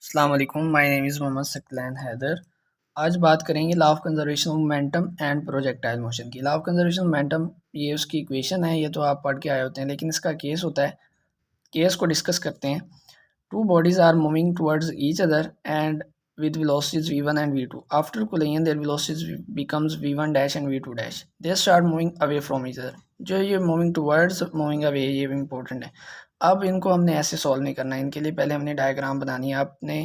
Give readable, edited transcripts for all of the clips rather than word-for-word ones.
अस्सलाम वालेकुम, my name is Mohammad Saqlain Haider. आज बात करेंगे law of conservation of momentum and projectile motion की। लॉ ऑफ कंजर्वेशन मोमेंटम ये उसकी इक्वेशन है, ये तो आप पढ़ के आए होते हैं, लेकिन इसका केस होता है। केस को डिस्कस करते हैं। Two bodies are moving towards each other and with velocities v1 and v2. After collision, their velocities becomes v1 dash and v2 dash. They start moving away from each other. जो ये moving towards, moving away, ये भी important है। अब इनको हमने ऐसे solve नहीं करना है, इनके लिए पहले हमने डायग्राम बनानी है। आपने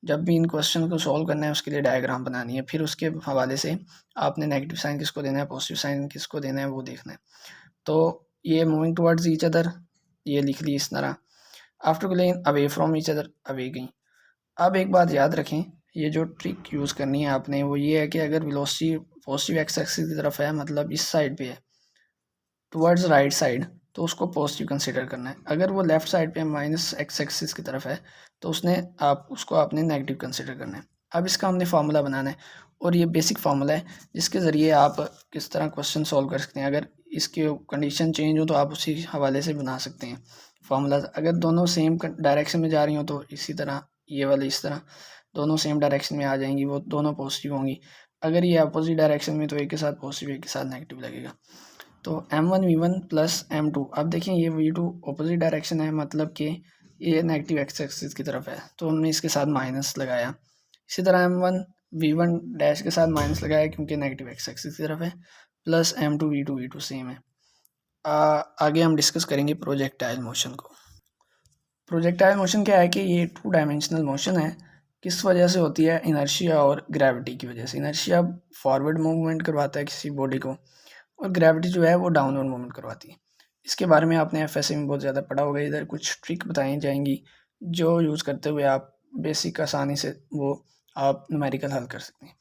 जब भी इन क्वेश्चन को सॉल्व करना है उसके लिए डायग्राम बनानी है, फिर उसके हवाले से आपने नेगेटिव साइन किसको देना है, पॉजिटिव साइन किसको देना है, वो देखना है। तो ये मूविंग टुवर्ड्स ईच अदर ये लिख ली इस तरह। After collision away from each other, away गई। अब एक बात याद रखें, ये जो ट्रिक यूज़ करनी है आपने वो ये है कि अगर वेलोसिटी पॉजिटिव एक्स एक्सिस की तरफ है, मतलब इस साइड पे है टुवर्ड्स राइट साइड, तो उसको पॉजिटिव कंसीडर करना है। अगर वो लेफ्ट साइड पे माइनस एक्स एक्सिस की तरफ है तो उसको आपने नेगेटिव कंसीडर करना है। अब इसका हमने फार्मूला बनाना है और ये बेसिक फार्मूला है जिसके ज़रिए आप किस तरह क्वेश्चन सॉल्व कर सकते हैं। अगर इसके कंडीशन चेंज हो तो आप उसी हवाले से बना सकते हैं फार्मूला। अगर दोनों सेम डायरेक्शन में जा रही हो तो इसी तरह, ये वाली इस तरह दोनों सेम डायरेक्शन में आ जाएंगी, वो दोनों पॉजिटिव होंगी। अगर ये अपोजिट डायरेक्शन में तो एक के साथ पॉजिटिव एक के साथ नेगेटिव लगेगा। तो m1 v1 प्लस m2, अब देखें ये v2 अपोजिट डायरेक्शन है, मतलब कि ये नेगेटिव एक्स एक्सिस की तरफ है, तो हमने इसके साथ माइनस लगाया। इसी तरह m1 v1 डैश के साथ माइनस लगाया क्योंकि नेगेटिव एक्स एक्सिस की तरफ है, प्लस m2 v2 सेम है। आगे हम डिस्कस करेंगे प्रोजेक्टाइल मोशन को। प्रोजेक्टाइल मोशन क्या है कि ये 2 डायमेंशनल मोशन है। किस वजह से होती है? इनर्शिया और ग्रेविटी की वजह से। इनर्शिया फॉरवर्ड मूवमेंट करवाता है किसी बॉडी को, और ग्रेविटी जो है वो डाउनवर्ड मूवमेंट करवाती है। इसके बारे में आपने एफएसए में बहुत ज़्यादा पढ़ा होगा। इधर कुछ ट्रिक बताई जाएंगी जो यूज़ करते हुए आप बेसिक आसानी से वो आप न्यूमेरिकल हल कर सकते हैं।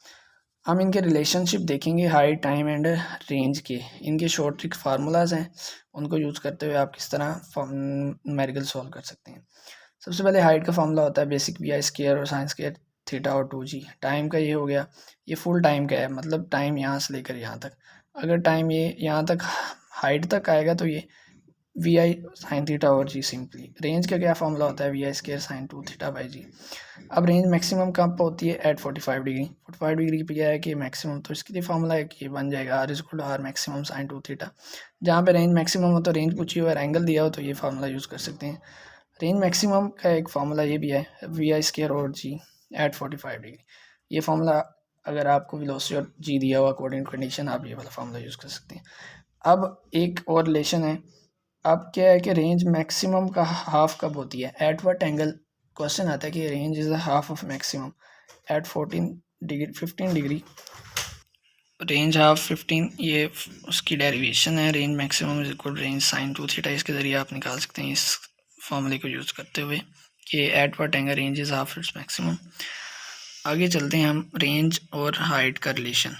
हम इनके रिलेशनशिप देखेंगे हाइट, टाइम एंड रेंज के। इनके शॉर्ट ट्रिक फार्मूलाज हैं, उनको यूज़ करते हुए आप किस तरह न्यूमेरिकल सॉल्व कर सकते हैं। सबसे पहले हाइट का फार्मूला होता है बेसिक वी आई स्केयर और साइन स्केयर थीटा और 2g। टाइम का ये हो गया, ये फुल टाइम का है, मतलब टाइम यहाँ से लेकर यहाँ तक। अगर टाइम ये यहाँ तक हाइट तक आएगा तो ये वी आई साइन थीटा और जी सिंपली। रेंज का क्या फॉर्मूला होता है? V i square sine 2 theta by g. अब रेंज मैक्सिमम कहाँ पर होती है? Eight 45 degree. 45 डिग्री पे क्या है कि मैक्सिमम, तो इसके लिए फॉर्मूला है कि बन जाएगा R is equal to R maximum sine 2 theta. जहाँ पे रेंज मैक्सिमम हो तो रेंज पूछी हो और एंगल दिया हो तो ये फार्मूला यूज़ कर सकते हैं। रेंज मैक्सिमम का एक फार्मूला ये भी है, वी आई स्केयर और जी एट 45 डिग्री। ये फार्मूला अगर आपको वेलोसिटी और जी दिया हुआ अकॉर्डिंग टू कंडीशन, आप ये वाला फार्मूला यूज़ कर सकते हैं। अब एक और रिलेशन है। अब क्या है कि रेंज मैक्सिमम का हाफ कब होती है? Eight what angle? क्वेश्चन आता है कि range is the half of maximum at 15 degree. Range half 15, ये उसकी डेरिवेशन है। Range maximum is equal range sine 2 theta. इसके ज़रिए आप निकाल सकते हैं इस फॉर्मूले को यूज़ करते हुए कि at what angle range is half its maximum. आगे चलते हैं हम रेंज और हाइट का relation.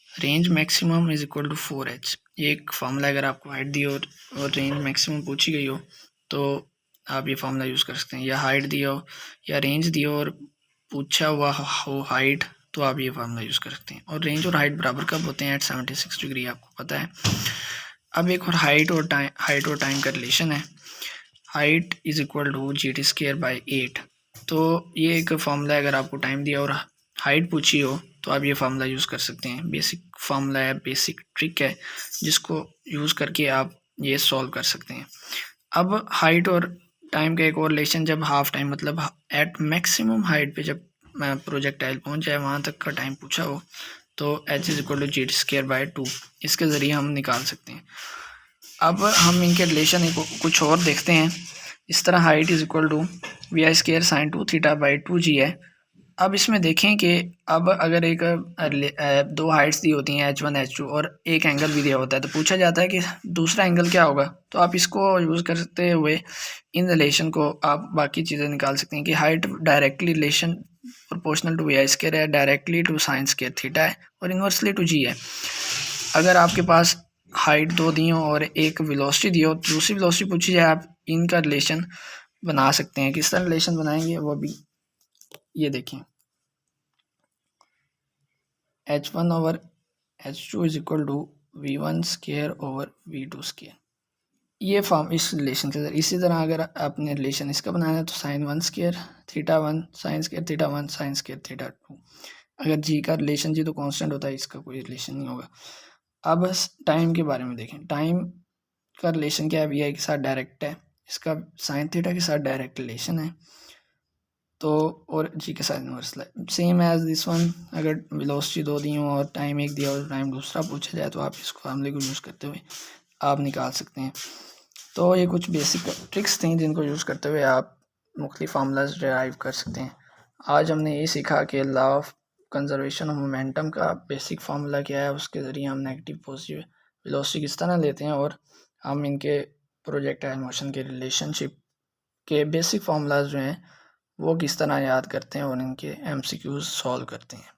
Range maximum is equal to 4h। ये एक फार्मूला, अगर आपको हाइट दी हो और रेंज मैक्सिमम पूछी गई हो तो आप ये फार्मूला यूज़ कर सकते हैं। या हाइट दिया हो या रेंज दिया हो और पूछा हुआ हो हाइट, तो आप ये फार्मूला यूज़ कर सकते हैं। और रेंज और हाइट बराबर कब होते हैं? एट 76 डिग्री, आपको पता है। अब एक और हाइट और टाइम का रिलेशन है। Height is equal to g t square by 8। तो ये एक फार्मूला है, अगर आपको टाइम दिया और हाइट पूछी हो तो आप ये फार्मूला यूज़ कर सकते हैं। बेसिक फार्मूला है, बेसिक ट्रिक है, जिसको यूज़ करके आप ये सॉल्व कर सकते हैं। अब हाइट और टाइम का एक और रिलेशन, जब हाफ टाइम मतलब एट मैक्सिमम हाइट पे जब प्रोजेक्टाइल पहुंच जाए वहाँ तक का टाइम पूछा हो तो h is equal to g square by 2। इसके ज़रिए हम निकाल सकते हैं। अब हम इनके रिलेशन कुछ और देखते हैं। इस तरह height is equal to v i square sine 2 theta by 2g है। अब इसमें देखें कि अब अगर एक दो हाइट्स दी होती हैं h1 h2 और एक एंगल भी दिया होता है, तो पूछा जाता है कि दूसरा एंगल क्या होगा। तो आप इसको यूज़ करते हुए इन रिलेशन को आप बाकी चीज़ें निकाल सकते हैं कि height directly relation proportional to v i square है, directly to sine square theta है और इन्वर्सली टू जी है। अगर आपके पास हाइट दो दी हो और एक वेलोसिटी दी हो, दूसरी वेलोसिटी पूछी जाए, आप इनका रिलेशन बना सकते हैं। किस तरह रिलेशन बनाएंगे वो भी ये देखें। h1 over h2 is equal to v1 square over v2 square. ये फॉर्म इस रिलेशन के अंदर। इसी तरह अगर आपने रिलेशन इसका बनाना है तो sine 1 square theta 1 sine square theta 1 sine square theta 2। अगर जी का रिलेशन जी तो कांस्टेंट होता है, इसका कोई रिलेशन नहीं होगा। अब टाइम के बारे में देखें। टाइम का रिलेशन क्या है, वी आई के साथ डायरेक्ट है, इसका साइन थीटा के साथ डायरेक्ट रिलेशन है, तो और जी के साथ inverse same as this one. अगर वेलोसिटी दो दी हो और टाइम एक दिया और टाइम दूसरा पूछा जाए तो आप इसको फार्मूले को यूज़ करते हुए आप निकाल सकते हैं। तो ये कुछ बेसिक ट्रिक्स थी जिनको यूज़ करते हुए आप मुख्तलिफ फार्मूलाज डिराइव कर सकते हैं। आज हमने ये सीखा कि law of conservation of momentum का बेसिक फार्मूला क्या है, उसके ज़रिए हम नेगेटिव पॉजिटिव वेलोसिटी किस तरह लेते हैं, और हम इनके प्रोजेक्टाइल मोशन के रिलेशनशिप के बेसिक फार्मूलाज जो हैं वो किस तरह याद करते हैं और इनके एमसीक्यूज सॉल्व करते हैं।